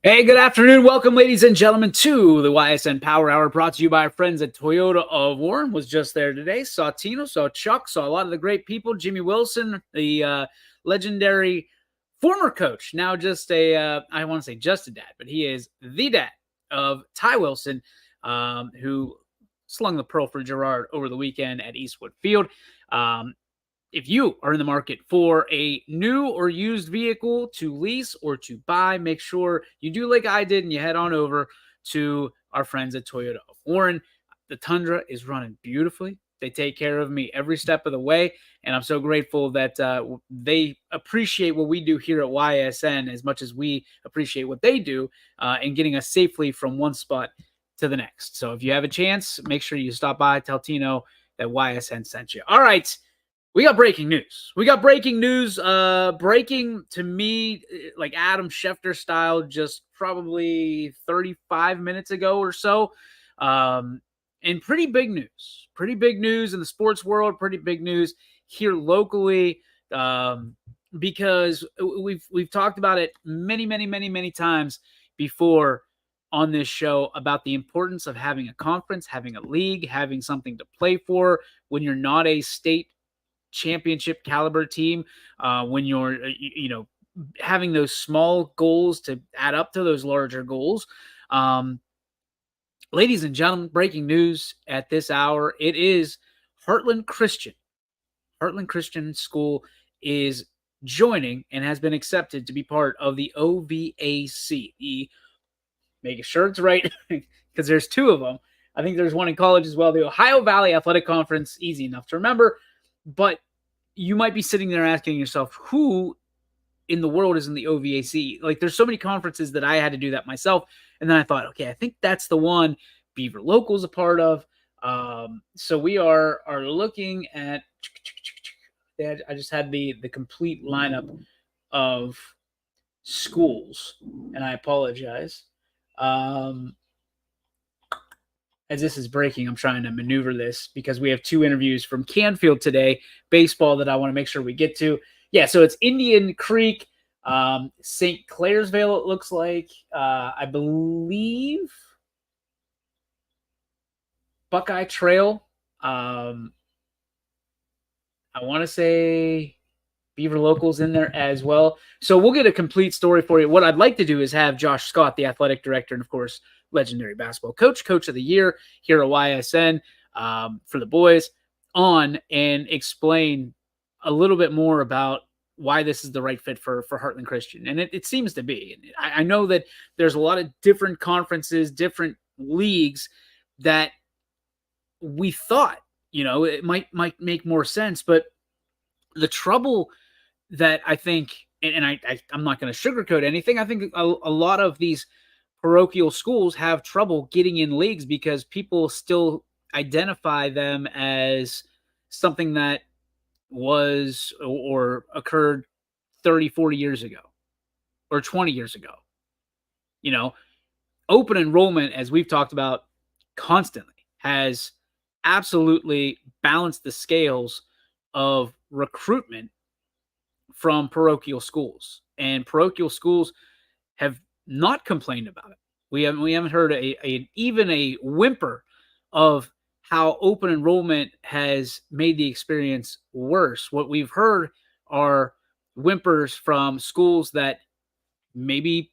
Hey, good afternoon. Welcome, ladies and gentlemen, to the Ysn Power Hour, brought to you by our friends at Toyota of Warren. Was just there today. Saw Tino, saw Chuck, saw a lot of the great people. Jimmy Wilson, the legendary former coach, now just I want to say just a dad, but he is the dad of Ty Wilson, who slung the pearl for Gerard over the weekend at Eastwood Field. If you are in the market for a new or used vehicle to lease or to buy, make sure you do like I did and you head on over to our friends at Toyota of Warren. The Tundra is running beautifully. They take care of me every step of the way, and I'm so grateful that they appreciate what we do here at YSN as much as we appreciate what they do in getting us safely from one spot to the next. So if you have a chance, make sure you stop by, tell Tino that YSN sent you. All right. We got breaking news. Breaking to me, like Adam Schefter style, just probably 35 minutes ago or so. And pretty big news. Pretty big news in the sports world. Pretty big news here locally. Because we've talked about it many times before on this show about the importance of having a conference, having a league, having something to play for when you're not a state championship caliber team, when you're having those small goals to add up to those larger goals. Ladies and gentlemen, breaking news at this hour, it is Heartland Christian. Heartland Christian School is joining and has been accepted to be part of the OVAC. Making sure it's right, because there's two of them. I think there's one in college as well. The Ohio Valley Athletic Conference, easy enough to remember. But you might be sitting there asking yourself, who in the world is in the OVAC? Like, there's so many conferences that I had to do that myself. And then I thought, okay, I think that's the one Beaver Local's a part of. So we are looking at, I just had the complete lineup of schools, and I apologize. As this is breaking, I'm trying to maneuver this because we have two interviews from Canfield today, baseball, that I want to make sure we get to. Yeah, so it's Indian Creek, St. Clairsville, it looks like. I believe Buckeye Trail. I want to say Beaver Local's in there as well. So we'll get a complete story for you. What I'd like to do is have Josh Scott, the athletic director, and of course, legendary basketball coach of the year here at YSN, for the boys, on and explain a little bit more about why this is the right fit for Heartland Christian. And it seems to be. I know that there's a lot of different conferences, different leagues that we thought, it might make more sense. But the trouble that I think, and I'm not going to sugarcoat anything, I think a lot of these parochial schools have trouble getting in leagues because people still identify them as something that was or occurred 30, 40 years ago or 20 years ago. Open enrollment, as we've talked about constantly, has absolutely balanced the scales of recruitment from parochial schools, and parochial schools have not complained about it. We haven't heard even a whimper of how open enrollment has made the experience worse. What we've heard are whimpers from schools that maybe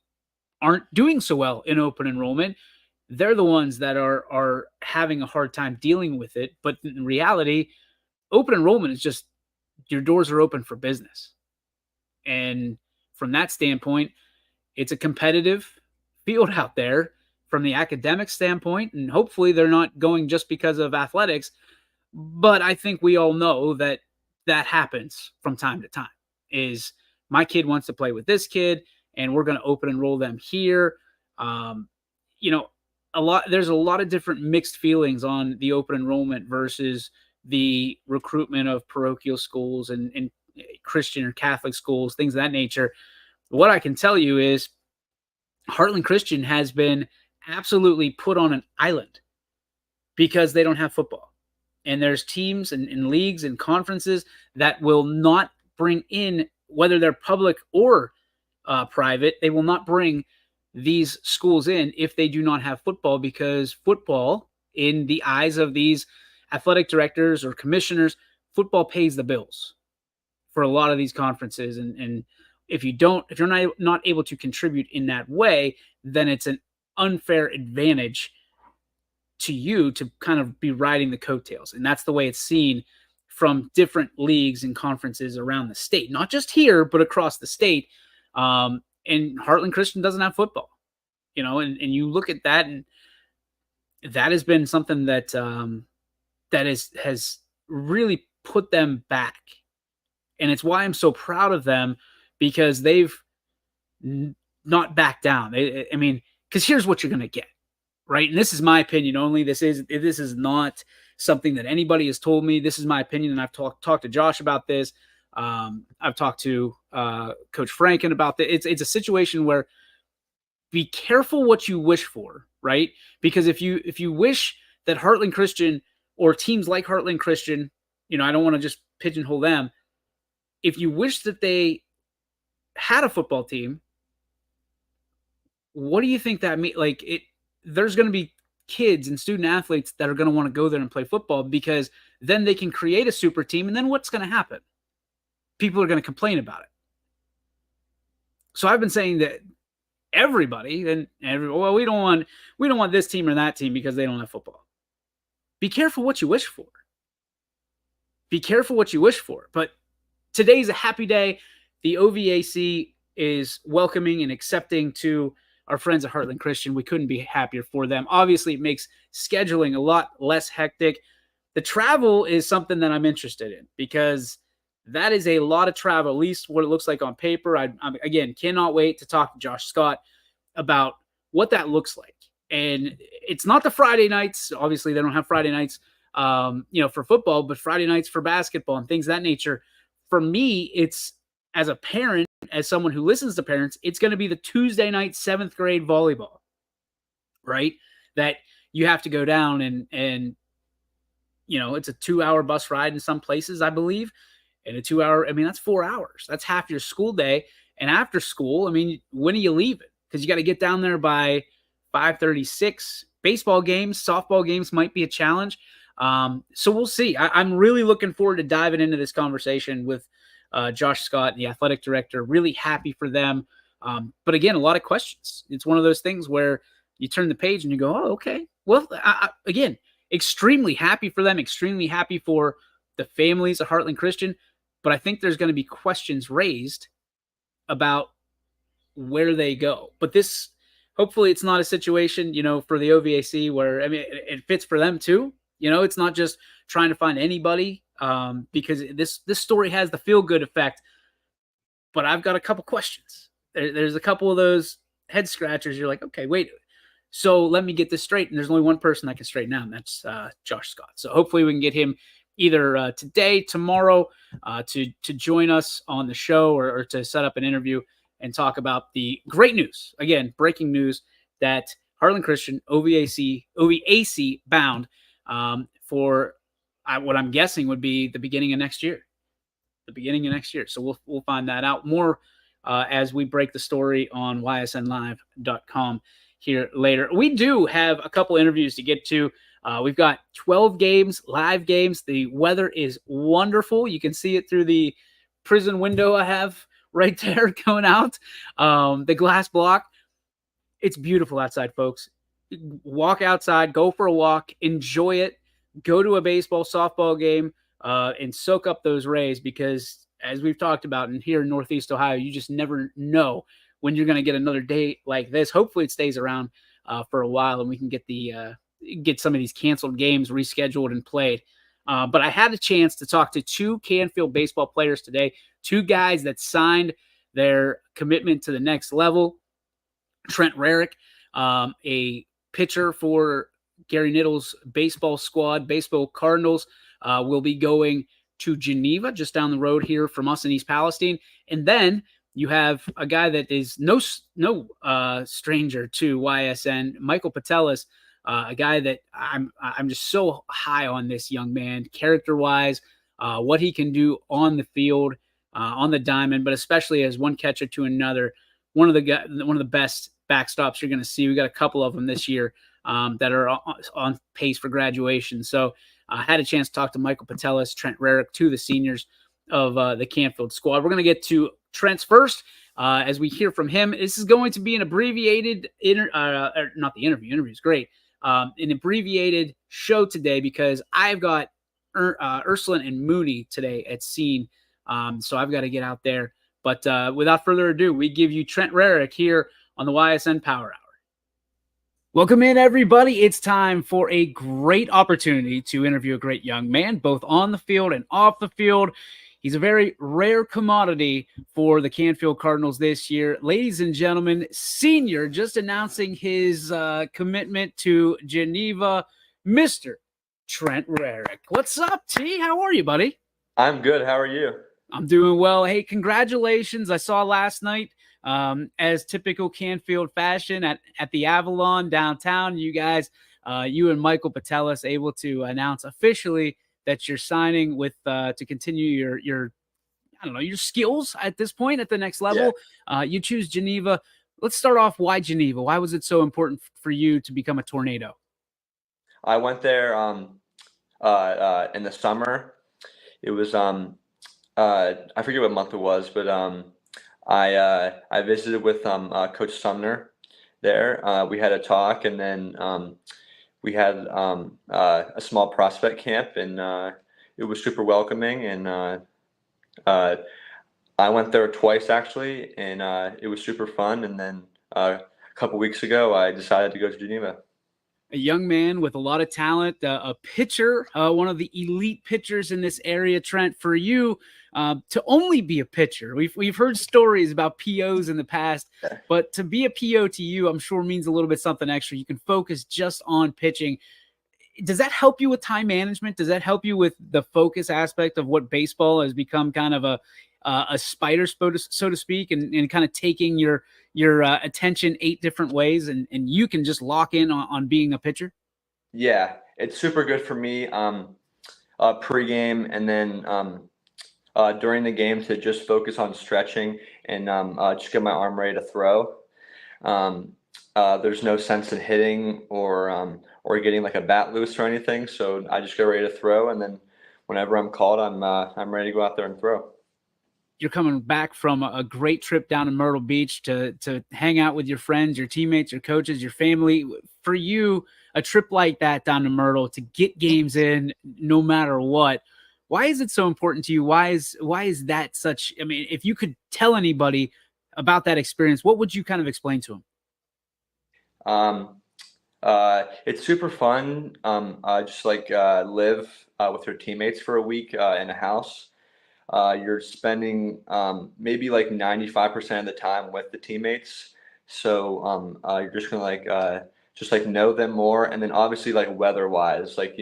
aren't doing so well in open enrollment. They're the ones that are having a hard time dealing with it. But in reality, open enrollment is just, your doors are open for business. And from that standpoint, it's a competitive field out there from the academic standpoint, and hopefully they're not going just because of athletics. But I think we all know that happens from time to time. Is my kid wants to play with this kid, and we're going to open enroll them here. There's a lot of different mixed feelings on the open enrollment versus the recruitment of parochial schools and Christian or Catholic schools, things of that nature. What I can tell you is Heartland Christian has been absolutely put on an island because they don't have football. And there's teams and leagues and conferences that will not bring in, whether they're public or private, they will not bring these schools in if they do not have football, because football, in the eyes of these athletic directors or commissioners, football pays the bills for a lot of these conferences. And if you're not able to contribute in that way, then it's an unfair advantage to you to kind of be riding the coattails. And that's the way it's seen from different leagues and conferences around the state, not just here, but across the state. And Heartland Christian doesn't have football, and you look at that, and that has been something that has really put them back. And it's why I'm so proud of them, because they've not backed down. Because here's what you're going to get, right? And this is my opinion only. This is not something that anybody has told me. This is my opinion, and I've talked to Josh about this. I've talked to Coach Franken about this. It's a situation where be careful what you wish for, right? Because if you wish that Heartland Christian or teams like Heartland Christian, I don't want to just pigeonhole them. If you wish that they had a football team, what do you think that means? There's going to be kids and student athletes that are going to want to go there and play football, because then they can create a super team. And then what's going to happen? People are going to complain about it. So I've been saying that everybody, we don't want this team or that team because they don't have football. Be careful what you wish for. Be careful what you wish for. But today's a happy day. The OVAC is welcoming and accepting to our friends at Heartland Christian. We couldn't be happier for them. Obviously, it makes scheduling a lot less hectic. The travel is something that I'm interested in, because that is a lot of travel, at least what it looks like on paper. I again, cannot wait to talk to Josh Scott about what that looks like. And it's not the Friday nights. Obviously, they don't have Friday nights, for football, but Friday nights for basketball and things of that nature. For me, it's, as a parent, as someone who listens to parents, it's going to be the Tuesday night 7th grade volleyball, right? That you have to go down and it's a 2-hour bus ride in some places, I believe. And a 2-hour, that's 4 hours. That's half your school day. And after school, when are you leaving? Because you got to get down there by 5:36. Baseball games, softball games might be a challenge. So we'll see. I'm really looking forward to diving into this conversation with Josh Scott, the athletic director. Really happy for them. But again, a lot of questions. It's one of those things where you turn the page and you go, oh, okay. Well, again, extremely happy for them, extremely happy for the families of Heartland Christian. But I think there's going to be questions raised about where they go. But this, hopefully it's not a situation, for the OVAC where, it fits for them too. It's not just trying to find anybody, because this story has the feel-good effect. But I've got a couple questions. There's a couple of those head scratchers. You're like, okay, wait. So let me get this straight. And there's only one person I can straighten out, and that's Josh Scott. So hopefully we can get him either today, tomorrow, to join us on the show, or to set up an interview and talk about the great news. Again, breaking news that Heartland Christian, OVAC bound for what I'm guessing would be the beginning of next year. So we'll find that out more as we break the story on ysnlive.com here later. We do have a couple interviews to get to. We've got 12 games, live games. The weather is wonderful. You can see it through the prison window I have right there going out. The glass block. It's beautiful outside, folks. Walk outside, go for a walk, enjoy it, go to a baseball, softball game, and soak up those rays, because as we've talked about, and here in Northeast Ohio, you just never know when you're going to get another day like this. Hopefully it stays around for a while, and we can get some of these canceled games rescheduled and played. But I had a chance to talk to 2 Canfield baseball players today, 2 guys that signed their commitment to the next level. Trent Rarick, a pitcher for Gary Niddle's baseball squad, baseball Cardinals, will be going to Geneva, just down the road here from us in East Palestine. And then you have a guy that is no stranger to YSN, Michael Patelis, a guy that I'm just so high on this young man, character-wise, what he can do on the field, on the diamond, but especially as one catcher to another. One of the best backstops you're going to see. We got a couple of them this year that are on pace for graduation. So I had a chance to talk to Michael Patelis, Trent Rarick, two of the seniors of the Canfield squad. We're going to get to Trent's first as we hear from him. This is going to be an abbreviated, not the interview is great, an abbreviated show today because I've got Ursuline and Mooney today at Scene. So I've got to get out there. But without further ado, we give you Trent Rarick here on the Ysn Power Hour. Welcome in, everybody. It's time for a great opportunity to interview a great young man, both on the field and off the field. He's a very rare commodity for the Canfield Cardinals this year. Ladies and gentlemen, senior just announcing his commitment to Geneva, Mr. Trent Rarick. What's up, T? How are you, buddy? I'm good. How are you? I'm doing well. Hey, congratulations. I saw last night, as typical Canfield fashion at the Avalon downtown, you guys, you and Michael Patelis able to announce officially that you're signing with to continue your I don't know, your skills at this point at the next level. Yeah. You choose Geneva. Let's start off. Why Geneva? Why was it so important for you to become a Tornado? I went there in the summer. It was I forget what month it was, but I visited with Coach Sumner there. We had a talk, and then we had a small prospect camp, and it was super welcoming. And I went there twice actually, and it was super fun. And then a couple weeks ago, I decided to go to Geneva. A young man with a lot of talent, a pitcher, one of the elite pitchers in this area. Trent, for you to only be a pitcher, we've heard stories about POs in the past, but to be a PO to you, I'm sure means a little bit something extra. You can focus just on pitching. Does that help you with time management? Does that help you with the focus aspect of what baseball has become kind of a spider, so to speak, and kind of taking your attention 8 different ways, and you can just lock in on being a pitcher? Yeah, it's super good for me pregame and then during the game to just focus on stretching and just get my arm ready to throw. There's no sense in hitting or getting like a bat loose or anything, so I just get ready to throw, and then whenever I'm called, I'm ready to go out there and throw. You're coming back from a great trip down to Myrtle Beach to hang out with your friends, your teammates, your coaches, your family. For you, a trip like that down to Myrtle to get games in no matter what, why is it so important to you? Why is that such? I mean, if you could tell anybody about that experience, what would you kind of explain to them? It's super fun. Just like live with your teammates for a week in a house. You're spending maybe like 95% of the time with the teammates, so you're just gonna know them more. And then obviously like weather-wise, like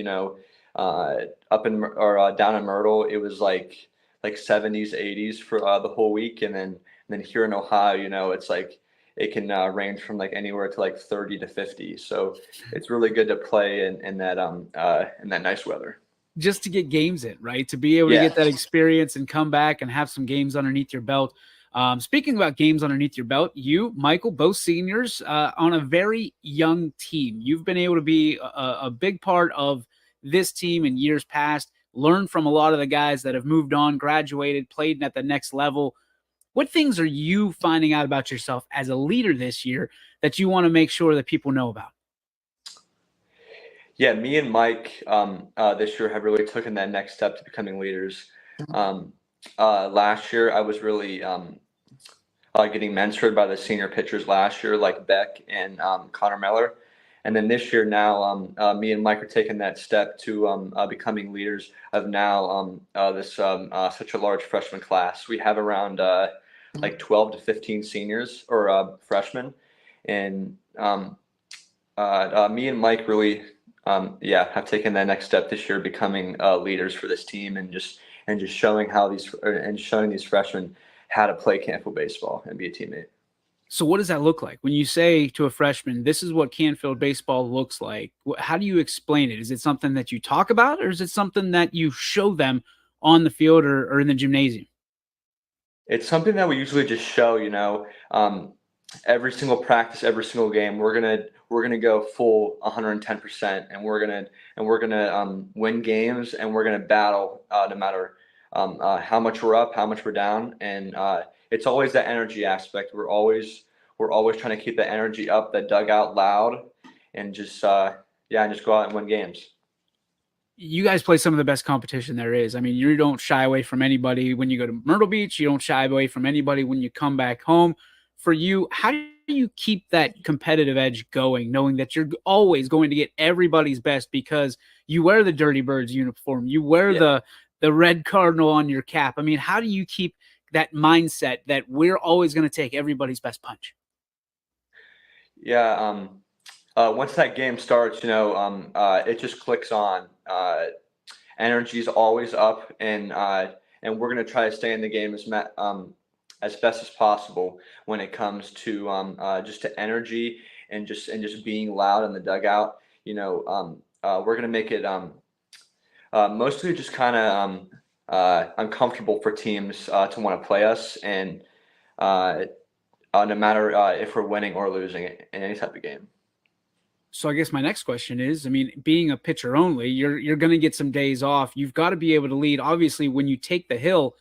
up in or down in Myrtle, it was like 70s, 80s for the whole week, and then here in Ohio, it's like it can range from like anywhere to like 30 to 50. So it's really good to play in that nice weather. Just to get games in, right? To be able to get that experience and come back and have some games underneath your belt. Speaking about games underneath your belt, you, Michael, both seniors on a very young team. You've been able to be a big part of this team in years past, learn from a lot of the guys that have moved on, graduated, played at the next level. What things are you finding out about yourself as a leader this year that you want to make sure that people know about? Yeah, me and Mike this year have really taken that next step to becoming leaders. Last year, I was really getting mentored by the senior pitchers last year, like Beck and Connor Meller. And then this year now, me and Mike are taking that step to becoming leaders of now this such a large freshman class. We have around like 12 to 15 seniors or freshmen. And me and Mike really have taken that next step this year, becoming leaders for this team, and just showing these freshmen how to play Canfield baseball and be a teammate. So what does that look like when you say to a freshman, this is what Canfield baseball looks like? How do you explain it? Is it something that you talk about, or is it something that you show them on the field or in the gymnasium? It's something that we usually just show. every single practice, every single game, we're gonna go full 110%, and we're gonna win games, and we're gonna battle no matter how much we're up, how much we're down, and it's always that energy aspect. We're always trying to keep the energy up, the dugout loud, and just yeah, and just go out and win games. You guys play some of the best competition there is. I mean, you don't shy away from anybody when you go to Myrtle Beach. You don't shy away from anybody when you come back home. For you, how do you keep that competitive edge going, knowing that you're always going to get everybody's best because you wear the Dirty Birds uniform, you wear Yeah, the red cardinal on your cap? I mean, how do you keep that mindset that we're always going to take everybody's best punch? yeah. Once that game starts, it just clicks on. Energy's always up, and we're gonna try to stay in the game as best as possible when it comes to just to energy and just being loud in the dugout. We're gonna make it mostly just kind of uncomfortable for teams to want to play us, and uh, no matter if we're winning or losing in any type of game. So I guess my next question is, I mean, being a pitcher only, you're going to get some days off. You've got to be able to lead. Obviously, when you take the hill,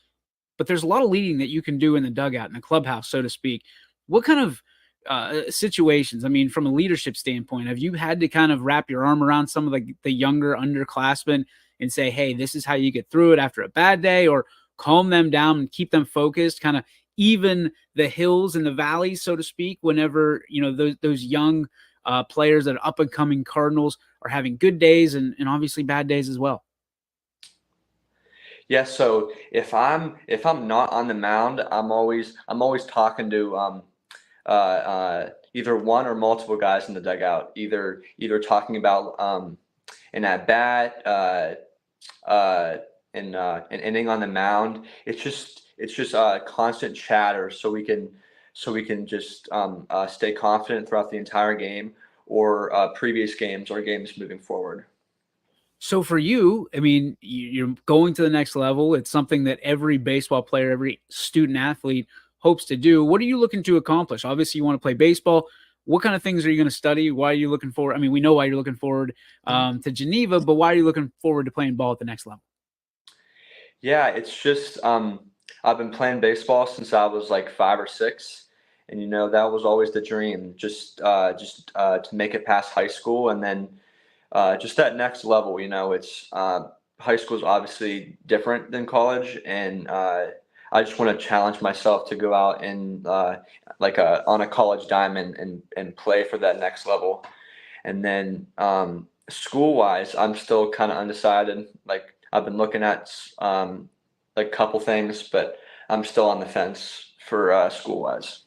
but there's a lot of leading that you can do in the dugout, in the clubhouse, so to speak. What kind of situations, I mean, from a leadership standpoint, have you had to kind of wrap your arm around some of the younger underclassmen and say, hey, this is how you get through it after a bad day, or calm them down and keep them focused, kind of even the hills and the valleys, so to speak, whenever, those young players that are up and coming Cardinals are having good days and obviously bad days as well? Yeah, so if I'm not on the mound, I'm always talking to either one or multiple guys in the dugout, either talking about an at bat, an inning on the mound. It's just constant chatter, so we can just stay confident throughout the entire game, or previous games, or games moving forward. So for you, I mean, you're going to the next level. It's something that every baseball player, every student athlete hopes to do. What are you looking to accomplish? Obviously, you want to play baseball. What kind of things are you going to study? Why are you looking forward? I mean, we know why you're looking forward to Geneva, but why are you looking forward to playing ball at the next level? Yeah, it's just I've been playing baseball since I was like 5 or 6, and that was always the dream, just to make it past high school, and then just that next level. It's high school is obviously different than college, and I just want to challenge myself to go out and on a college diamond and play for that next level. And then school wise, I'm still kind of undecided. Like, I've been looking at like a couple things, but I'm still on the fence for school wise.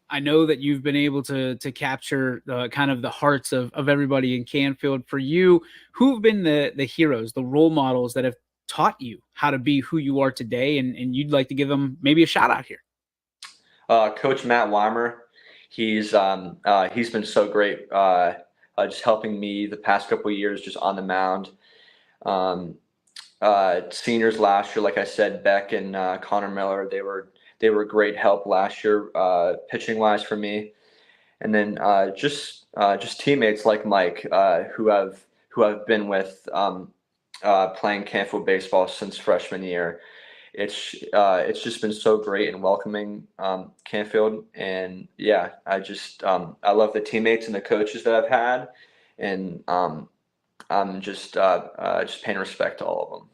I know that you've been able to capture kind of the hearts of everybody in Canfield. For you, who've been the heroes, the role models that have taught you how to be who you are today, and you'd like to give them maybe a shout out here? Coach Matt Weimer, he's been so great, just helping me the past couple of years, just on the mound. Um, Seniors last year, like I said, Beck and Connor Miller, they were great help last year, pitching wise for me. And then just teammates like Mike, who I've been with, playing Canfield baseball since freshman year. It's just been so great and welcoming, Canfield, and yeah, I love the teammates and the coaches that I've had, and I'm just paying respect to all of them.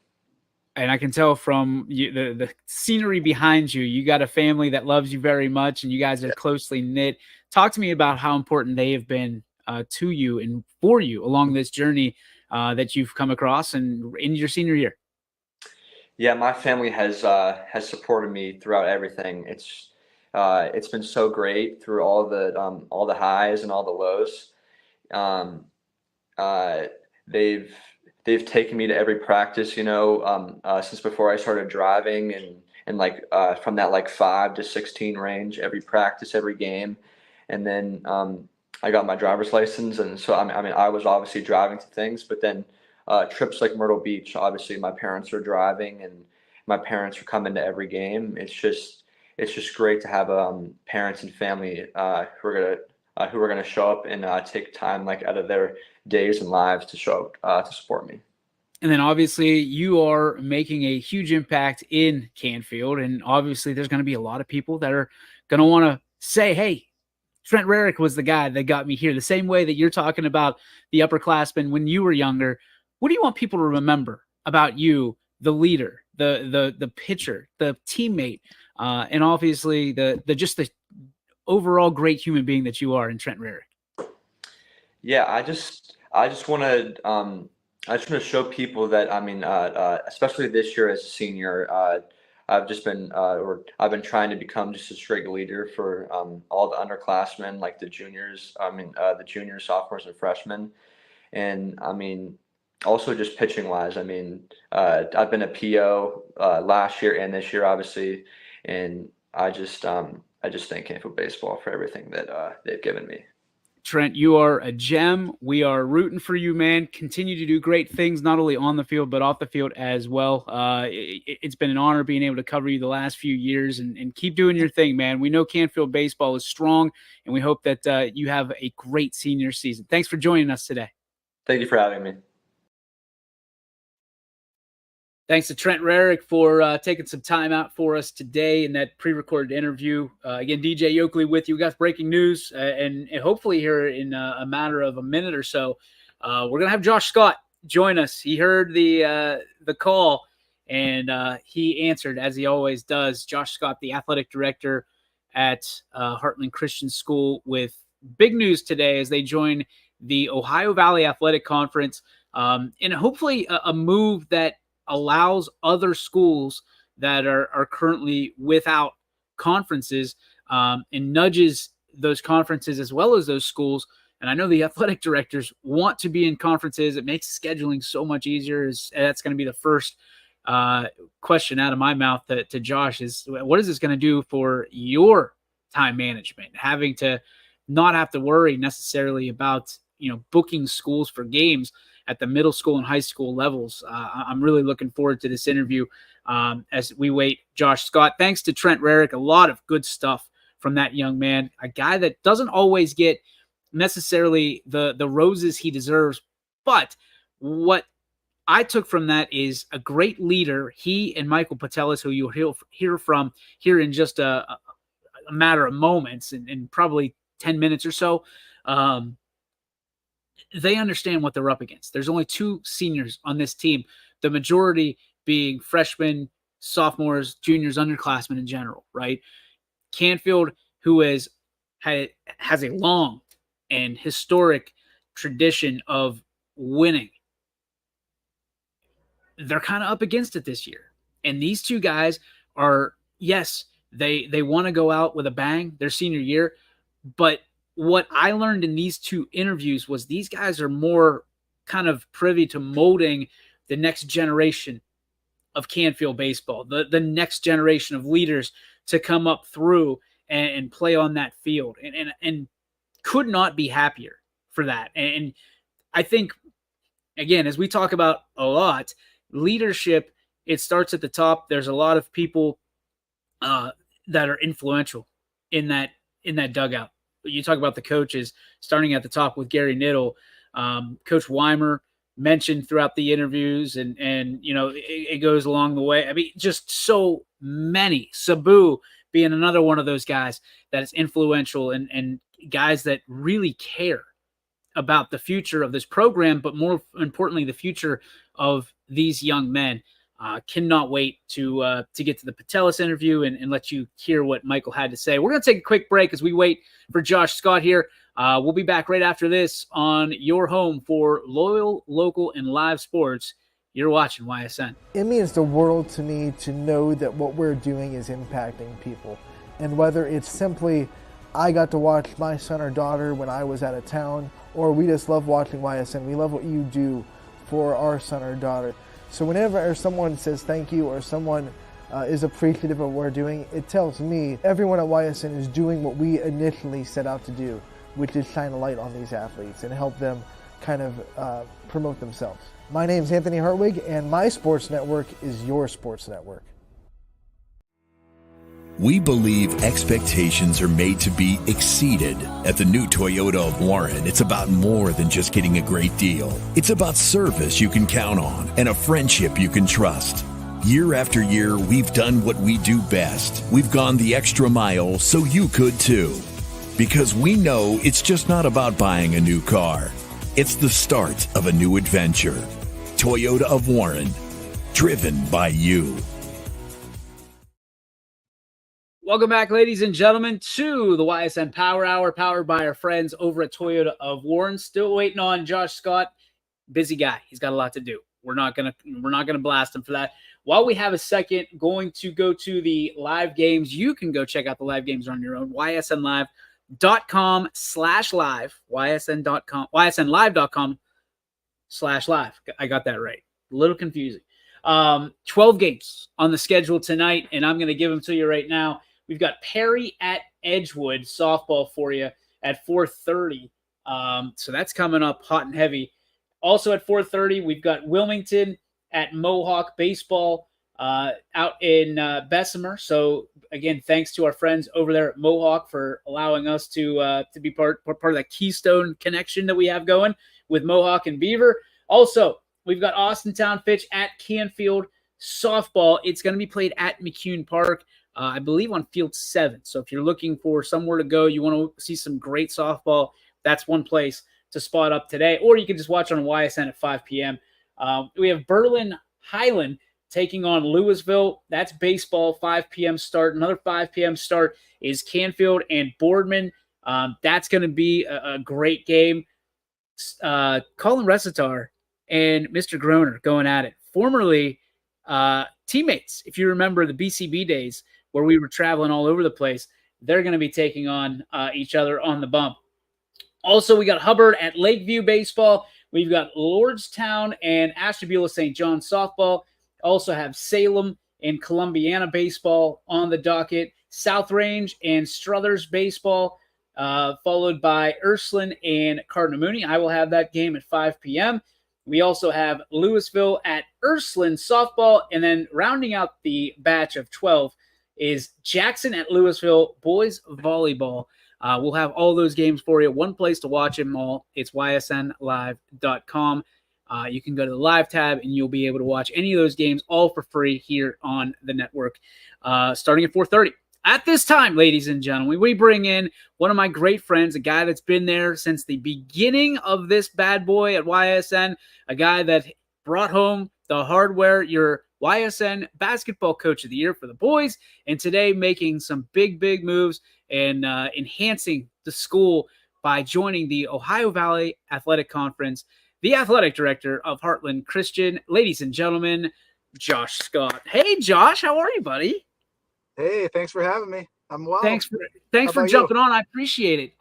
And I can tell from you, the scenery behind you, you got a family that loves you very much, and you guys are closely knit. Talk to me about how important they have been to you and for you along this journey that you've come across and in your senior year. Yeah, my family has supported me throughout everything. It's been so great through all the highs and all the lows. Um, uh, they've they've taken me to every practice, since before I started driving, and like from that like 5 to 16 range, every practice, every game, and then I got my driver's license, and so I mean I was obviously driving to things, but then trips like Myrtle Beach, obviously my parents are driving, and my parents are coming to every game. it's just great to have parents and family who are gonna show up and take time like out of their days and lives to show up to support me. And then obviously you are making a huge impact in Canfield. And obviously there's going to be a lot of people that are going to want to say, hey, Trent Rarick was the guy that got me here. The same way that you're talking about the upperclassmen when you were younger. What do you want people to remember about you, the leader, the pitcher, the teammate, and obviously the overall great human being that you are in Trent Rarick? Yeah, I just want to show people that especially this year as a senior, I've been trying to become just a straight leader for all the underclassmen, like the juniors. The juniors, sophomores, and freshmen, and also just pitching wise. I've been a PO last year and this year, obviously, and I just thank Canfield Baseball for everything that they've given me. Trent, you are a gem. We are rooting for you, man. Continue to do great things, not only on the field, but off the field as well. It's been an honor being able to cover you the last few years, and keep doing your thing, man. We know Canfield baseball is strong, and we hope that you have a great senior season. Thanks for joining us today. Thank you for having me. Thanks to Trent Rarick for taking some time out for us today in that pre-recorded interview. Again, DJ Yoakley with you. We got breaking news, and hopefully here in a matter of a minute or so, we're going to have Josh Scott join us. He heard the call, and he answered, as he always does. Josh Scott, the athletic director at Heartland Christian School, with big news today as they join the Ohio Valley Athletic Conference, and hopefully a move that allows other schools that are currently without conferences, and nudges those conferences as well as those schools. And I know the athletic directors want to be in conferences. It makes scheduling so much easier. That's going to be the first question out of my mouth to Josh is, what is this going to do for your time management? Having to not have to worry necessarily about, booking schools for games at the middle school and high school levels. I'm really looking forward to this interview as we wait Josh Scott. Thanks to Trent Rarick, a lot of good stuff from that young man, a guy that doesn't always get necessarily the roses he deserves. But what I took from that is a great leader. He and Michael Patelis, who you'll hear from here in just a matter of moments, and probably 10 minutes or so, they understand what they're up against. There's only 2 seniors on this team, the majority being freshmen, sophomores, juniors, underclassmen in general, right? Canfield, who has a long and historic tradition of winning, they're kind of up against it this year. And these 2 guys are, yes, they want to go out with a bang their senior year, but what I learned in these 2 interviews was these guys are more kind of privy to molding the next generation of Canfield baseball, the next generation of leaders to come up through and play on that field, and could not be happier for that. And I think, again, as we talk about a lot, leadership, it starts at the top. There's a lot of people that are influential in that dugout. You talk about the coaches, starting at the top with Gary Niddle, Coach Weimer mentioned throughout the interviews, and it goes along the way. I mean, just so many. Sabu being another one of those guys that is influential, and guys that really care about the future of this program, but more importantly, the future of these young men. Cannot wait to get to the Patelis interview and let you hear what Michael had to say. We're going to take a quick break as we wait for Josh Scott here. We'll be back right after this on your home for loyal, local, and live sports. You're watching YSN. It means the world to me to know that what we're doing is impacting people. And whether it's simply I got to watch my son or daughter when I was out of town, or we just love watching YSN. We love what you do for our son or daughter. So whenever someone says thank you, or someone is appreciative of what we're doing, it tells me everyone at YSN is doing what we initially set out to do, which is shine a light on these athletes and help them kind of promote themselves. My name is Anthony Hartwig, and my sports network is your sports network. We believe expectations are made to be exceeded. At the new Toyota of Warren, it's about more than just getting a great deal. It's about service you can count on and a friendship you can trust. Year after year, we've done what we do best. We've gone the extra mile so you could too. Because we know it's just not about buying a new car. It's the start of a new adventure. Toyota of Warren, driven by you. Welcome back, ladies and gentlemen, to the Ysn Power Hour, powered by our friends over at Toyota of Warren. Still waiting on Josh Scott. Busy guy. He's got a lot to do. We're not gonna blast him for that. While we have a second, going to go to the live games. You can go check out the live games on your own. ysnlive.com/live. ysnlive.com/live. I got that right. A little confusing. 12 games on the schedule tonight, and I'm going to give them to you right now. We've got Perry at Edgewood softball for you at 4:30. So that's coming up hot and heavy. Also at 4:30, we've got Wilmington at Mohawk baseball out in Bessemer. So again, thanks to our friends over there at Mohawk for allowing us to be part of that Keystone connection that we have going with Mohawk and Beaver. Also, we've got Austintown Fitch at Canfield softball. It's going to be played at McCune Park, I believe on Field 7. So if you're looking for somewhere to go, you want to see some great softball, that's one place to spot up today. Or you can just watch on YSN at 5 p.m. We have Berlin Highland taking on Louisville. That's baseball, 5 p.m. start. Another 5 p.m. start is Canfield and Boardman. That's going to be a great game. Colin Resitar and Mr. Groner going at it. Formerly teammates, if you remember the BCB days where we were traveling all over the place, they're going to be taking on each other on the bump. Also, we got Hubbard at Lakeview baseball. We've got Lordstown and Ashtabula St. John softball. Also have Salem and Columbiana baseball on the docket. South Range and Struthers baseball, followed by Ursuline and Cardinal Mooney. I will have that game at 5 p.m. We also have Louisville at Ursuline softball, and then rounding out the batch of 12 is Jackson at Louisville boys volleyball. We'll have all those games for you. One place to watch them all. It's ysnlive.com. You can go to the live tab, and you'll be able to watch any of those games all for free here on the network, starting at 4:30. At this time, ladies and gentlemen, we bring in one of my great friends, a guy that's been there since the beginning of this bad boy at YSN, a guy that brought home the hardware, your YSN Basketball Coach of the Year for the boys, and today making some big moves and enhancing the school by joining the Ohio Valley Athletic Conference, the athletic director of Heartland Christian. Ladies and gentlemen, Josh Scott. Hey, Josh, how are you, buddy? Hey, thanks for having me. I'm well. Thanks for jumping on. I appreciate it.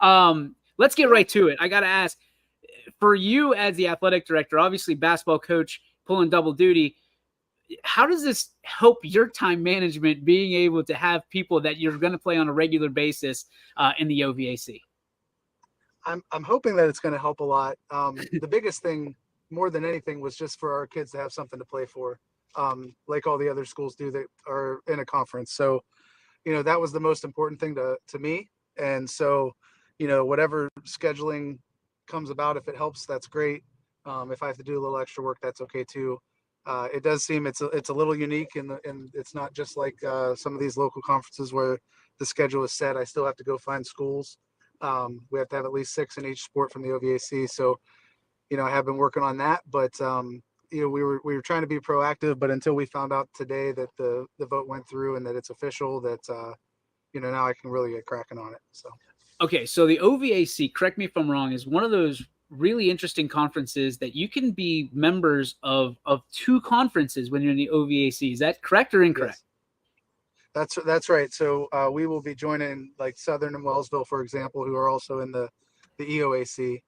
Let's get right to it. I got to ask, for you as the athletic director, obviously basketball coach, pulling double duty, how does this help your time management, being able to have people that you're going to play on a regular basis in the OVAC? I'm hoping that it's going to help a lot. The biggest thing, more than anything, was just for our kids to have something to play for, like all the other schools do that are in a conference. So, that was the most important thing to me. And so, whatever scheduling comes about, if it helps, that's great. If I have to do a little extra work, that's okay too. It does seem it's a little unique, and it's not just like some of these local conferences where the schedule is set. I still have to go find schools. We have to have at least 6 in each sport from the OVAC. So, I have been working on that, but we were trying to be proactive, but until we found out today that the vote went through and that it's official, that now I can really get cracking on it. So. Okay, so the OVAC, correct me if I'm wrong, is one of those really interesting conferences that you can be members of 2 conferences when you're in the OVAC. Is that correct or incorrect? Yes. That's right. So we will be joining like Southern and Wellsville, for example, who are also in the EOAC.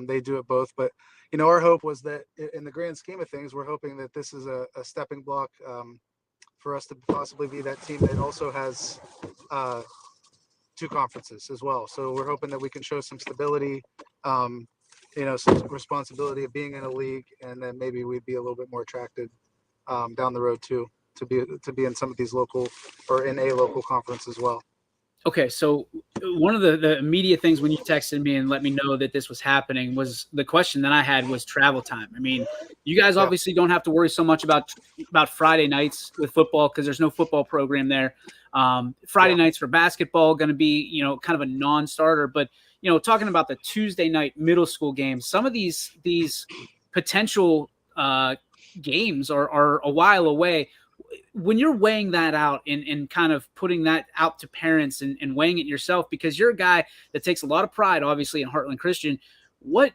They do it both, but our hope was that in the grand scheme of things, we're hoping that this is a stepping block for us to possibly be that team that also has 2 conferences as well. So we're hoping that we can show some stability, some responsibility of being in a league, and then maybe we'd be a little bit more attracted down the road to to be in some of these local or in a local conference as well. Okay, so one of the immediate things when you texted me and let me know that this was happening was the question that I had was travel time. I mean, you guys Yeah. obviously don't have to worry so much about Friday nights with football because there's no football program there. Friday Yeah. nights for basketball going to be, you know, kind of a non-starter. But, you know, talking about the Tuesday night middle school games, some of these potential games are a while away. When you're weighing that out and kind of putting that out to parents and weighing it yourself, because you're a guy that takes a lot of pride, obviously, in Heartland Christian, what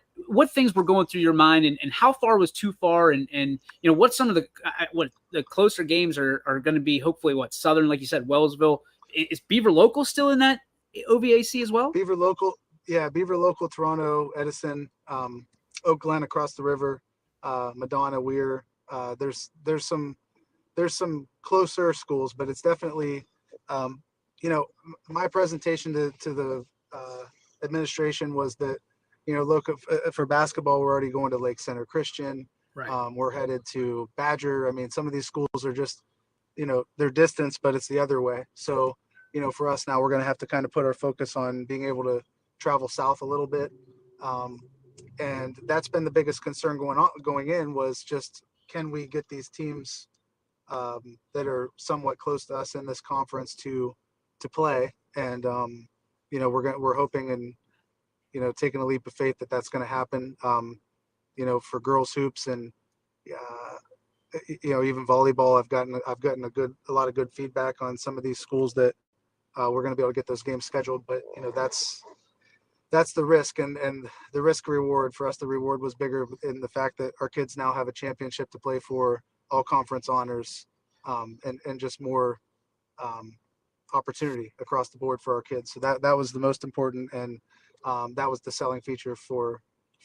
things were going through your mind, and how far was too far, and you know, what some of the what the closer games are going to be, hopefully, what Southern, like you said, Wellsville. Is Beaver Local still in that OVAC as well? Beaver Local, yeah, Beaver Local, Toronto, Edison, Oak Glen across the river, Madonna, Weir. There's some closer schools, but it's definitely, you know, my presentation to the administration was that, you know, look, for basketball, we're already going to Lake Center Christian. Right. We're headed to Badger. I mean, some of these schools are just, you know, they're distance, but it's the other way. So, you know, for us now, we're going to have to kind of put our focus on being able to travel south a little bit. And that's been the biggest concern going in was just, can we get these teams that are somewhat close to us in this conference to play? And you know, we're hoping and, you know, taking a leap of faith that that's going to happen. You know, for girls hoops and you know, even volleyball, I've gotten a lot of good feedback on some of these schools that we're going to be able to get those games scheduled. But, you know, that's the risk, and the risk reward for us. The reward was bigger in the fact that our kids now have a championship to play for, all conference honors, and just more opportunity across the board for our kids. So that was the most important, and that was the selling feature for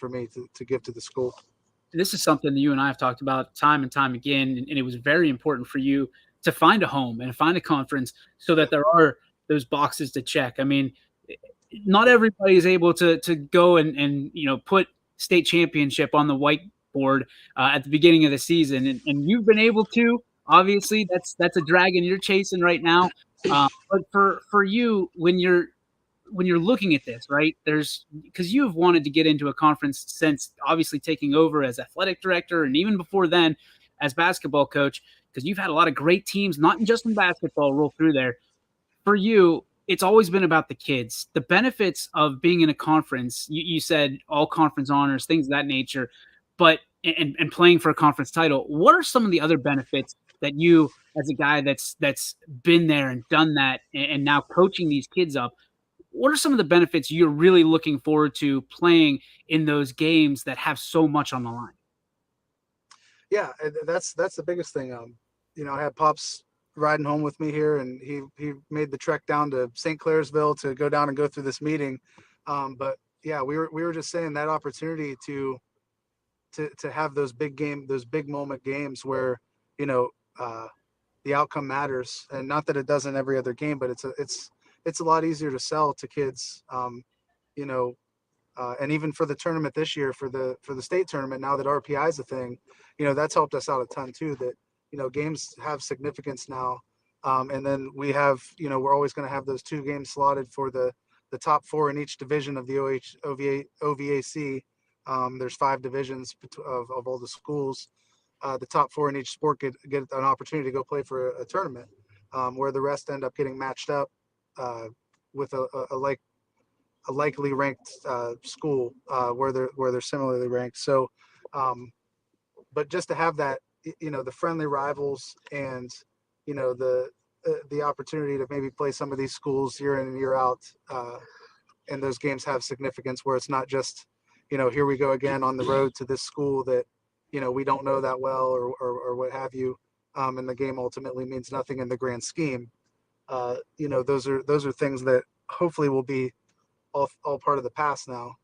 me to give to the school. This is something that you and I have talked about time and time again, and it was very important for you to find a home and find a conference so that there are those boxes to check. I mean, not everybody is able to go and you know, put state championship on the whiteboard at the beginning of the season, and you've been able to. Obviously, that's a dragon you're chasing right now. But for you, when you're looking at this, right? There's because you have wanted to get into a conference since obviously taking over as athletic director, and even before then as basketball coach, because you've had a lot of great teams, not just in basketball, roll through there. For you, it's always been about the kids. The benefits of being in a conference, you said all conference honors, things of that nature, but and playing for a conference title. What are some of the other benefits that you, as a guy that's been there and done that, and now coaching these kids up, what are some of the benefits you're really looking forward to playing in those games that have so much on the line? Yeah, that's the biggest thing. You know, I had Pops riding home with me here, and he made the trek down to St. Clairsville to go down and go through this meeting. But yeah, we were just saying that opportunity to have those big moment games where, you know, the outcome matters, and not that it doesn't every other game, but it's a lot easier to sell to kids. You know, and even for the tournament this year, for the state tournament, now that RPI is a thing, you know, that's helped us out a ton too. That, you know, games have significance now, and then we have, you know, we're always going to have those 2 games slotted for the top 4 in each division of the OVAC. There's 5 divisions of all the schools. The top 4 in each sport get an opportunity to go play for a tournament, where the rest end up getting matched up with a likely ranked school where they're similarly ranked. So, but just to have that, you know, the friendly rivals, and, you know, the opportunity to maybe play some of these schools year in and year out, and those games have significance where it's not just, you know, here we go again on the road to this school that, you know, we don't know that well, or what have you, and the game ultimately means nothing in the grand scheme. You know, those are things that hopefully will be all part of the past now.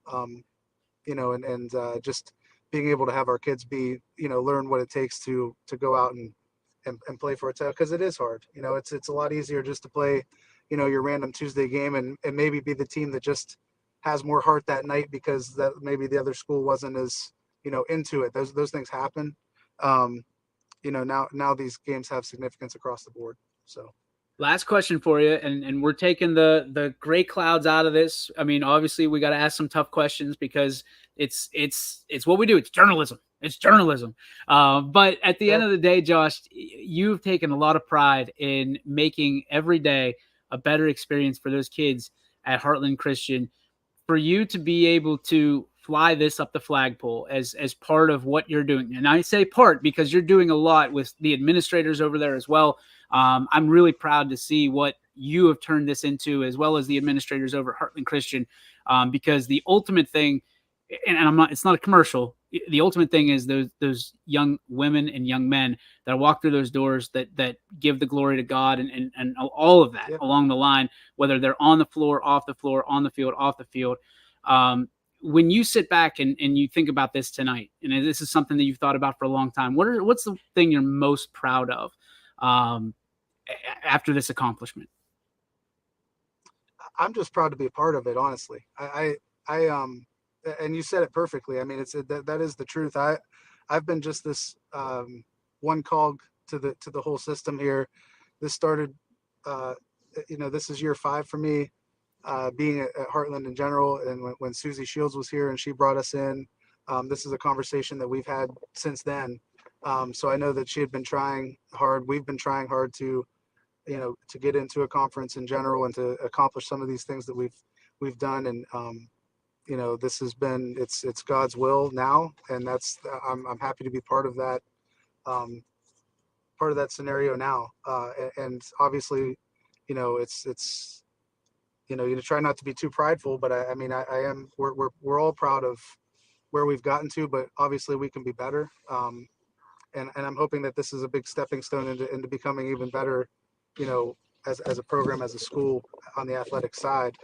You know, and just being able to have our kids be, you know, learn what it takes to go out and play for a title, because it is hard. You know, it's a lot easier just to play, you know, your random Tuesday game and maybe be the team that just has more heart that night because that maybe the other school wasn't as, you know, into it. Those things happen. now these games have significance across the board. So. Last question for you, and we're taking the gray clouds out of this. I mean, obviously, we got to ask some tough questions because it's what we do. It's journalism. It's journalism. But at the end of the day, Josh, you've taken a lot of pride in making every day a better experience for those kids at Heartland Christian. For you to be able to fly this up the flagpole as part of what you're doing, and I say part because you're doing a lot with the administrators over there as well. I'm really proud to see what you have turned this into, as well as the administrators over at Heartland Christian, because the ultimate thing, and it's not a commercial. The ultimate thing is those young women and young men that walk through those doors that give the glory to God and all of that along the line, whether they're on the floor, off the floor, on the field, off the field. When you sit back and you think about this tonight, and this is something that you've thought about for a long time, what's the thing you're most proud of after this accomplishment? I'm just proud to be a part of it. Honestly, I and you said it perfectly. I mean, that is the truth. I've been just this one cog to the whole system here. This started, this is year 5 for me, being at Heartland in general. And when Susie Shields was here and she brought us in, this is a conversation that we've had since then. So I know that she had been trying hard. We've been trying hard to get into a conference in general and to accomplish some of these things that we've done. And, this has been, it's God's will now. And I'm happy to be part of that, scenario now. And obviously, it's, you try not to be too prideful, but I mean, we're all proud of where we've gotten to, but obviously we can be better. And I'm hoping that this is a big stepping stone into becoming even better, as a program, as a school on the athletic side.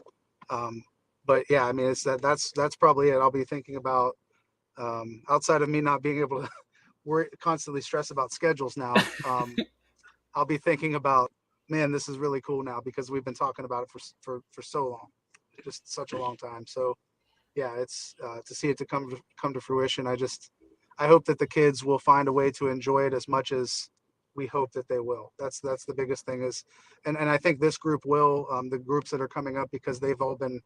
But yeah, I mean, that's probably it. I'll be thinking about, outside of me not being able to constantly stress about schedules now. I'll be thinking about, man, this is really cool now because we've been talking about it for so long, just such a long time. So yeah, it's to see it to come to fruition. I hope that the kids will find a way to enjoy it as much as we hope that they will. That's the biggest thing is, and I think this group will, the groups that are coming up, because they've all been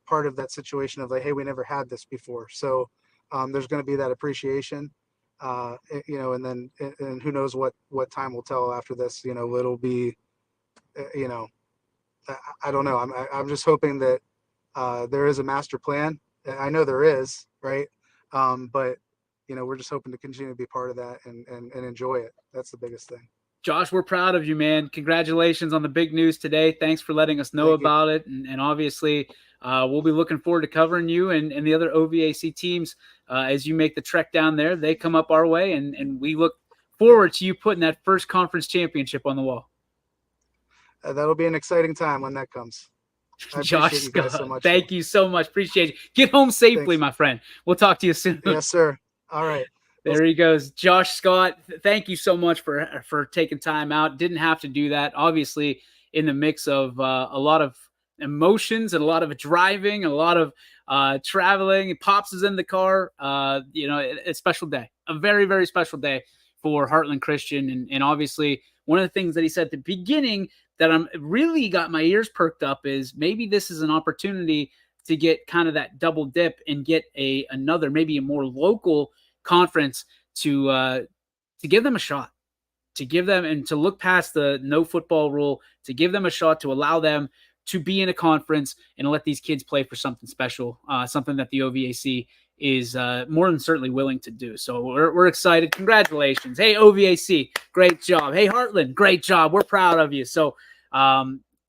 part of that situation of like, hey, we never had this before. So there's going to be that appreciation, and then and who knows what time will tell after this. It'll be, I don't know. I'm just hoping that there is a master plan. I know there is, right? But we're just hoping to continue to be part of that and enjoy it. That's the biggest thing. Josh, we're proud of you, man. Congratulations on the big news today. Thanks for letting us know about it. And obviously, we'll be looking forward to covering you and the other OVAC teams as you make the trek down there. They come up our way, and we look forward to you putting that first conference championship on the wall. That'll be an exciting time when that comes. Josh Scott, so much, thank you so much. Appreciate you. Get home safely, my friend. We'll talk to you soon. Yes, sir. All right. There he goes. Josh Scott, thank you so much for taking time out. Didn't have to do that. Obviously, in the mix of a lot of emotions and a lot of driving, a lot of traveling. Pops is in the car. It's a special day. A very, very special day for Heartland Christian. And obviously, one of the things that he said at the beginning that I'm really got my ears perked up is maybe this is an opportunity to get kind of that double dip and get another, maybe a more local conference to give them a shot, to give them and to look past the no football rule, to give them a shot, to allow them to be in a conference and let these kids play for something special, something that the OVAC is more than certainly willing to do. So we're excited. Congratulations. Hey, OVAC, great job. Hey, Heartland, great job. We're proud of you. So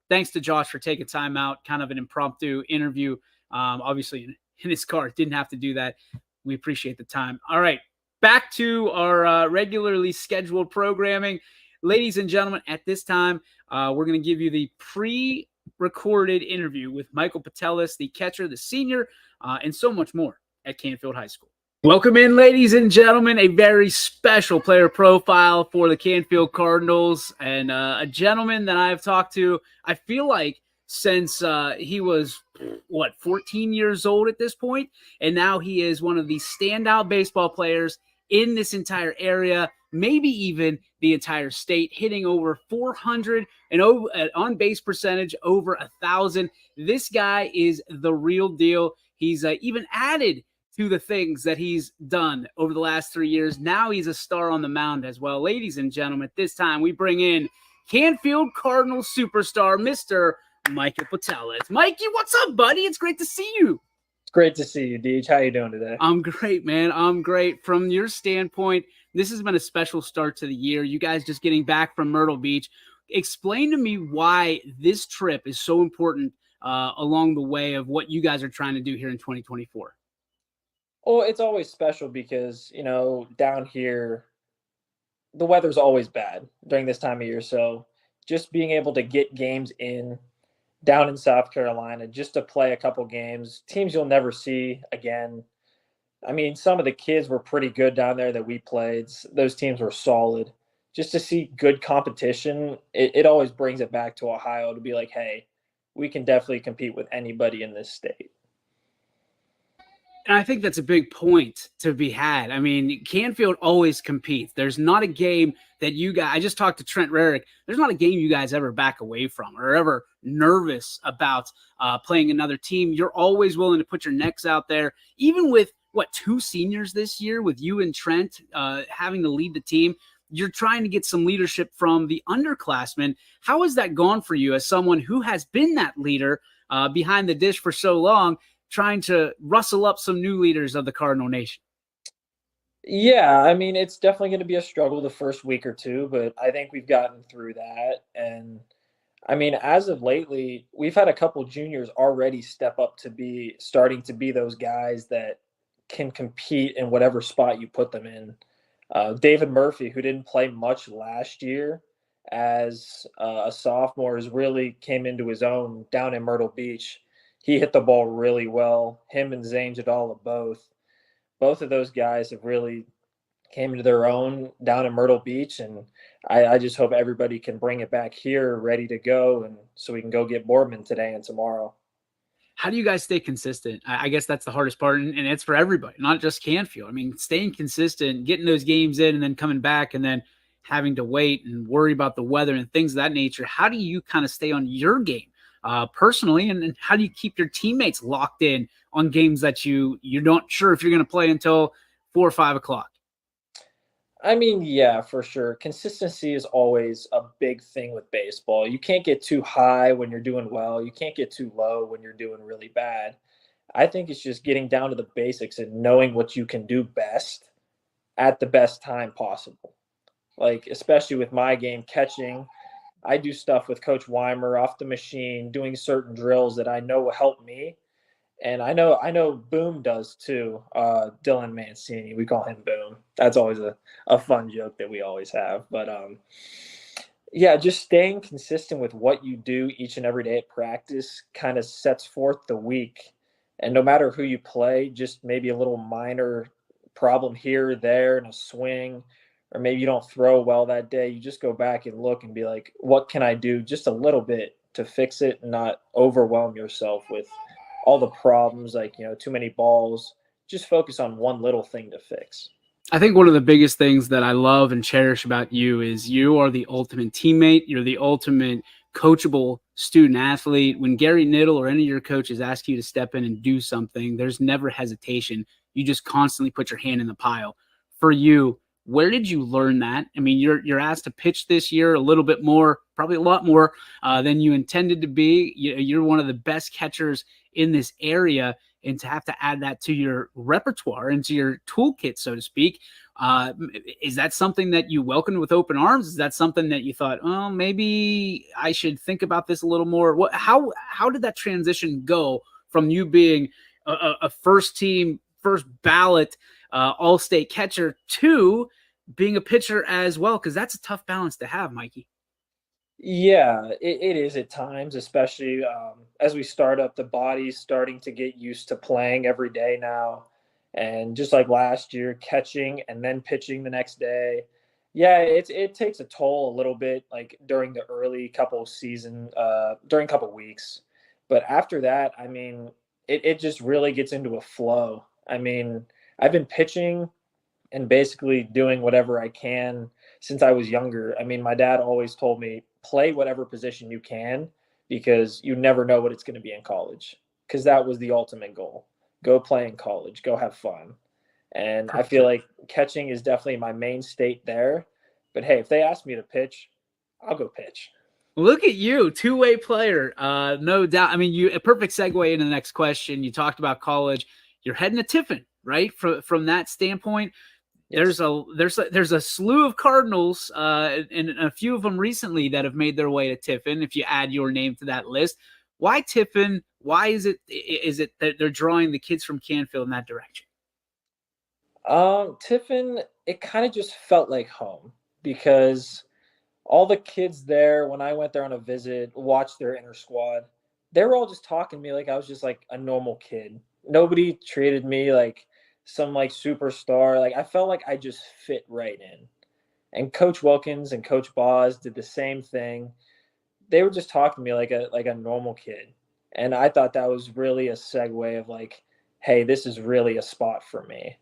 thanks to Josh for taking time out, kind of an impromptu interview. Obviously in his car, didn't have to do that. We appreciate the time. All right, back to our regularly scheduled programming. Ladies and gentlemen, at this time, we're going to give you the pre-recorded interview with Michael Patelis, the catcher, the senior, and so much more at Canfield High School. Welcome in, ladies and gentlemen, a very special player profile for the Canfield Cardinals, and a gentleman that I've talked to, I feel like, since he was, 14 years old at this point, and now he is one of the standout baseball players in this entire area. maybe even the entire state, hitting over 400 and over, on base percentage over 1,000. This guy is the real deal. He's even added to the things that he's done over the last 3 years. Now he's a star on the mound as well. Ladies and gentlemen, at this time we bring in Canfield Cardinals superstar, Mr. Michael Patelis. Mikey, what's up, buddy? It's great to see you. It's great to see you, Deej. How you doing today? I'm great, man. I'm great. From your standpoint, this has been a special start to the year. You guys just getting back from Myrtle Beach. Explain to me why this trip is so important along the way of what you guys are trying to do here in 2024. Well, it's always special because, down here, the weather's always bad during this time of year. So just being able to get games in down in South Carolina, just to play a couple games, teams you'll never see again. I mean, some of the kids were pretty good down there that we played. Those teams were solid. Just to see good competition, it always brings it back to Ohio to be like, hey, we can definitely compete with anybody in this state. And I think that's a big point to be had. I mean, Canfield always competes. There's not a game that you guys, I just talked to Trent Rarick, there's not a game you guys ever back away from or ever nervous about playing another team. You're always willing to put your necks out there, even with, 2 seniors this year with you and Trent having to lead the team. You're trying to get some leadership from the underclassmen. How has that gone for you as someone who has been that leader behind the dish for so long, trying to rustle up some new leaders of the Cardinal Nation? Yeah, I mean, it's definitely going to be a struggle the first week or two, but I think we've gotten through that. And I mean, as of lately, we've had a couple juniors already step up to be starting to be those guys that can compete in whatever spot you put them in. David Murphy, who didn't play much last year as a sophomore, has really came into his own down in Myrtle Beach. He hit the ball really well. Him and Zane Jadala both of those guys have really came into their own down in Myrtle Beach, and I just hope everybody can bring it back here ready to go, and so we can go get Boardman today and tomorrow. How do you guys stay consistent? I guess that's the hardest part, and it's for everybody, not just Canfield. I mean, staying consistent, getting those games in, and then coming back, and then having to wait and worry about the weather and things of that nature. How do you kind of stay on your game personally, and how do you keep your teammates locked in on games that you're not sure if you're going to play until 4 or 5 o'clock? I mean, yeah, for sure. Consistency is always a big thing with baseball. You can't get too high when you're doing well. You can't get too low when you're doing really bad. I think it's just getting down to the basics and knowing what you can do best at the best time possible. Like, especially with my game, catching, I do stuff with Coach Weimer off the machine, doing certain drills that I know will help me. And I know Boom does too. Dylan Mancini, we call him Boom. That's always a fun joke that we always have. But yeah, just staying consistent with what you do each and every day at practice kind of sets forth the week. And no matter who you play, just maybe a little minor problem here or there in a swing, or maybe you don't throw well that day, you just go back and look and be like, what can I do just a little bit to fix it and not overwhelm yourself with all the problems, like, too many balls. Just focus on one little thing to fix. I think one of the biggest things that I love and cherish about you is you are the ultimate teammate. You're the ultimate coachable student athlete. When Gary Niddle or any of your coaches ask you to step in and do something, there's never hesitation. You just constantly put your hand in the pile. For you, where did you learn that? I mean, you're asked to pitch this year a little bit more, probably a lot more than you intended to be. You're one of the best catchers in this area, and to have to add that to your repertoire and to your toolkit, so to speak, is that something that you welcomed with open arms? Is that something that you thought, oh, maybe I should think about this a little more? How did that transition go from you being a first team, first ballot all-state catcher to being a pitcher as well? Because that's a tough balance to have, Mikey. Yeah, it is at times, especially as we start up, the body's starting to get used to playing every day now. And just like last year, catching and then pitching the next day. Yeah, it takes a toll a little bit, like during the early couple of season, during a couple of weeks. But after that, I mean, it just really gets into a flow. I mean, I've been pitching and basically doing whatever I can since I was younger. I mean, my dad always told me, play whatever position you can because you never know what it's going to be in college. Because that was the ultimate goal. Go play in college, go have fun. And I feel Perfect. like catching is definitely my main state there. But hey, if they ask me to pitch, I'll go pitch. Look at you, two-way player. No doubt. I mean, you a perfect segue into the next question. You talked about college. You're heading to Tiffin, right? From that standpoint, Yes. there's a slew of Cardinals, and a few of them recently that have made their way to Tiffin. If you add your name to that list, why Tiffin? Why is it that they're drawing the kids from Canfield in that direction? Tiffin, it kind of just felt like home because all the kids there, when I went there on a visit, watched their inner squad, they were all just talking to me like I was just like a normal kid. Nobody treated me like some like superstar. Like I felt like I just fit right in. And Coach Wilkins and Coach Boz did the same thing. They were just talking to me like a normal kid. And I thought that was really a segue of like, hey, this is really a spot for me.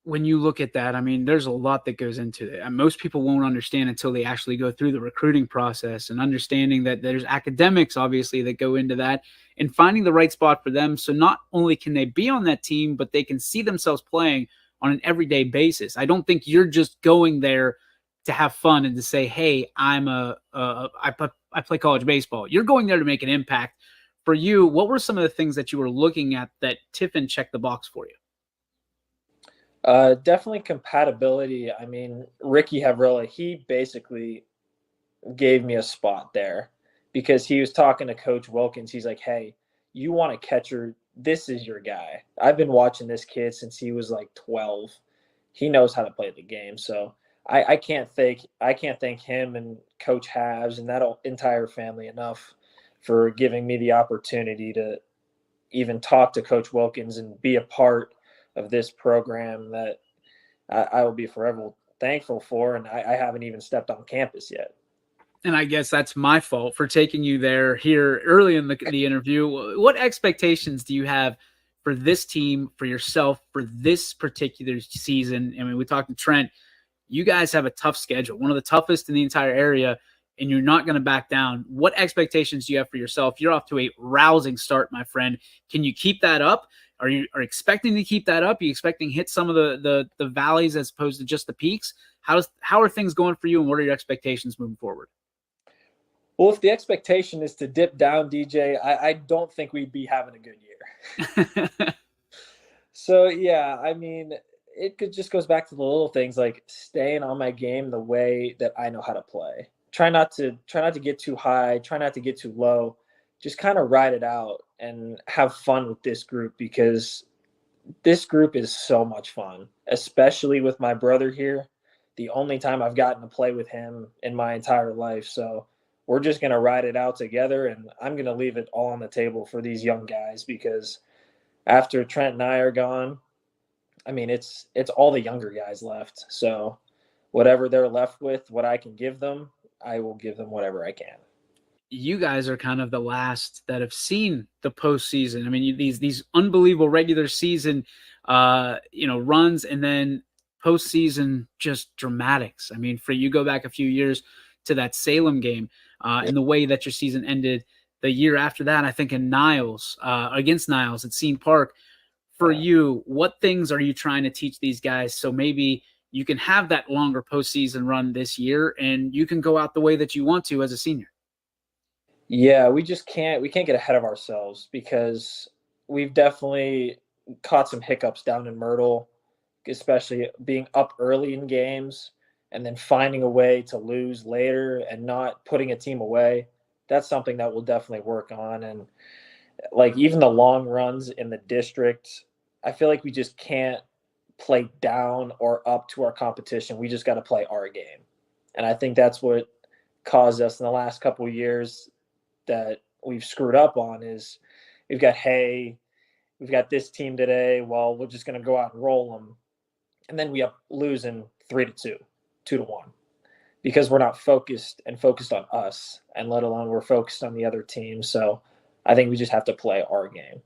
When you look at that, I mean, there's a lot that goes into it. And most people won't understand until they actually go through the recruiting process and understanding that there's academics, obviously, that go into that and finding the right spot for them. So not only can they be on that team, but they can see themselves playing on an everyday basis. I don't think you're just going there to have fun and to say, "Hey, I play college baseball." You're going there to make an impact. For you, what were some of the things that you were looking at that Tiffin checked the box for you? Definitely compatibility. I mean, Ricky Havrilla, he basically gave me a spot there because he was talking to Coach Wilkins. He's like, hey, you want a catcher? This is your guy. I've been watching this kid since he was like 12. He knows how to play the game. So I can't thank him and Coach Havs and that entire family enough for giving me the opportunity to even talk to Coach Wilkins and be a part of this program that I will be forever thankful for. And I haven't even stepped on campus yet. And I guess that's my fault for taking you there here early in the interview. What expectations do you have for this team, for yourself, for this particular season? I mean, we talked to Trent. You guys have a tough schedule, one of the toughest in the entire area, and you're not going to back down. What expectations do you have for yourself? You're off to a rousing start, my friend. Can you keep that up? Are you expecting to keep that up? Are you expecting to hit some of the valleys as opposed to just the peaks? How are things going for you, and what are your expectations moving forward? Well, if the expectation is to dip down, DJ, I don't think we'd be having a good year. So, yeah, I mean, just goes back to the little things like staying on my game the way that I know how to play. Try not to get too high, try not to get too low. Just kind of ride it out and have fun with this group because this group is so much fun, especially with my brother here. The only time I've gotten to play with him in my entire life. So we're just going to ride it out together. And I'm going to leave it all on the table for these young guys because after Trent and I are gone, I mean, it's all the younger guys left. So whatever they're left with, what I can give them, I will give them whatever I can. You guys are kind of the last that have seen the postseason. I mean, these unbelievable regular season, runs, and then postseason just dramatics. I mean, for you go back a few years to that Salem game, and the way that your season ended. The year after that, I think in Niles, against Niles at Scene Park. For you, what things are you trying to teach these guys so maybe you can have that longer postseason run this year and you can go out the way that you want to as a senior? Yeah, we can't get ahead of ourselves because we've definitely caught some hiccups down in Myrtle, especially being up early in games and then finding a way to lose later and not putting a team away. That's something that we'll definitely work on. And like even the long runs in the district, I feel like we just can't play down or up to our competition. We just got to play our game. And I think that's what caused us in the last couple of years that we've screwed up on is we've got, hey, we've got this team today. Well, we're just going to go out and roll them. And then we up losing 3-2, 2-1, because we're not focused on us, and let alone we're focused on the other team. So I think we just have to play our game.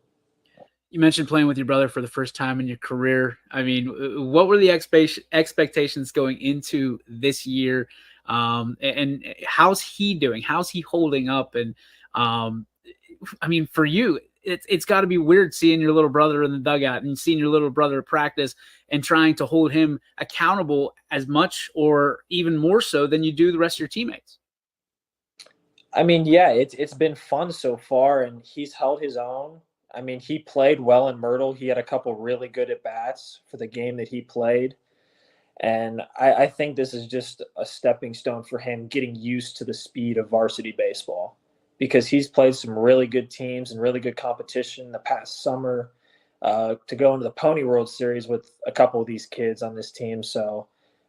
You mentioned playing with your brother for the first time in your career. I mean, what were the expectations going into this year? And how's he doing? How's he holding up? And I mean, for you, it's got to be weird seeing your little brother in the dugout and seeing your little brother practice and trying to hold him accountable as much or even more so than you do the rest of your teammates. I mean, yeah, it's been fun so far, and he's held his own. I mean, he played well in Myrtle. He had a couple really good at bats for the game that he played. And I think this is just a stepping stone for him getting used to the speed of varsity baseball, because he's played some really good teams and really good competition the past summer, to go into the Pony World Series with a couple of these kids on this team. So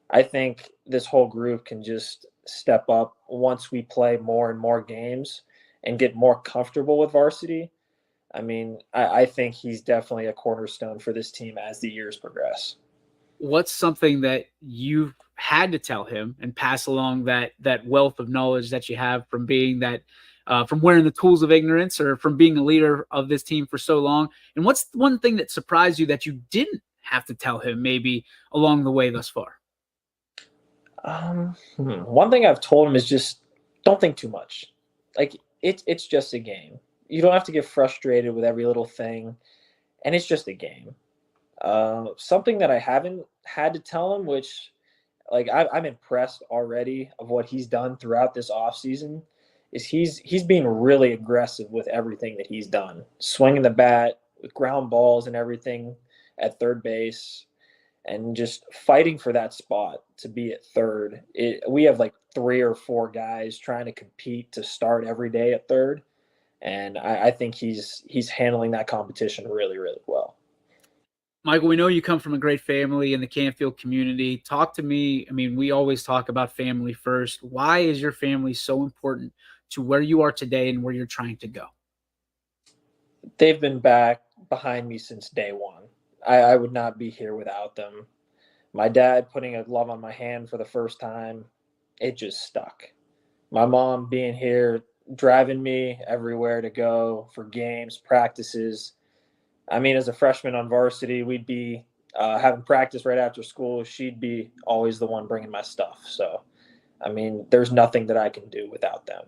I think this whole group can just step up once we play more and more games and get more comfortable with varsity. I mean, I think he's definitely a cornerstone for this team as the years progress. What's something that you've had to tell him and pass along that wealth of knowledge that you have from being that from wearing the tools of ignorance or from being a leader of this team for so long? And what's one thing that surprised you that you didn't have to tell him maybe along the way thus far? One thing I've told him is just don't think too much. Like it's just a game. You don't have to get frustrated with every little thing, and it's just a game. Something that I haven't had to tell him, which like I'm impressed already of what he's done throughout this offseason, is he's being really aggressive with everything that he's done, swinging the bat with ground balls and everything at third base, and just fighting for that spot to be at third. We have like 3 or 4 guys trying to compete to start every day at third, and I think he's handling that competition really, really well. Michael, we know you come from a great family in the Canfield community. Talk to me. I mean, we always talk about family first. Why is your family so important to where you are today and where you're trying to go? They've been back behind me since day one. I would not be here without them. My dad putting a glove on my hand for the first time, it just stuck. My mom being here, driving me everywhere to go for games, practices. I mean, as a freshman on varsity, we'd be having practice right after school. She'd be always the one bringing my stuff. So, I mean, there's nothing that I can do without them.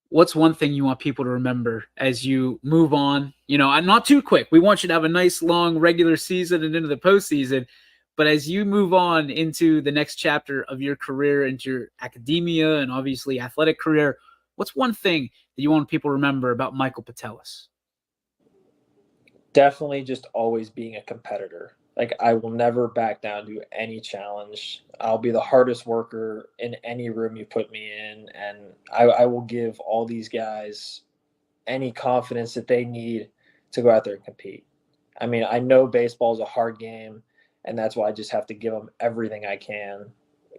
What's one thing you want people to remember as you move on? You know, I'm not too quick. We want you to have a nice long regular season and into the postseason. But as you move on into the next chapter of your career, into your academia and obviously athletic career, what's one thing that you want people to remember about Michael Patelis? Definitely just always being a competitor. Like, I will never back down to any challenge. I'll be the hardest worker in any room you put me in, and I will give all these guys any confidence that they need to go out there and compete. I mean, I know baseball is a hard game, and that's why I just have to give them everything I can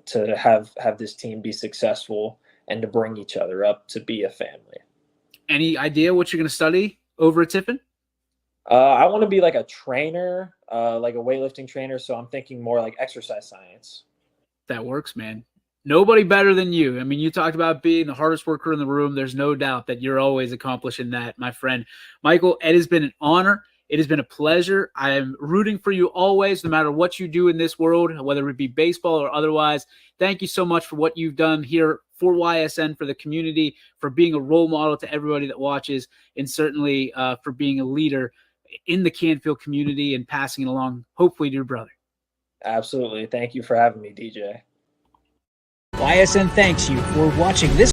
to have this team be successful and to bring each other up to be a family. Any idea what you're going to study over at Tiffin? I want to be like a trainer, like a weightlifting trainer. So I'm thinking more like exercise science. That works, man. Nobody better than you. I mean, you talked about being the hardest worker in the room. There's no doubt that you're always accomplishing that, my friend. Michael, it has been an honor. It has been a pleasure. I am rooting for you always, no matter what you do in this world, whether it be baseball or otherwise. Thank you so much for what you've done here for YSN, for the community, for being a role model to everybody that watches, and certainly for being a leader in the Canfield community and passing it along, hopefully, to your brother. Absolutely. Thank you for having me, DJ. YSN thanks you for watching this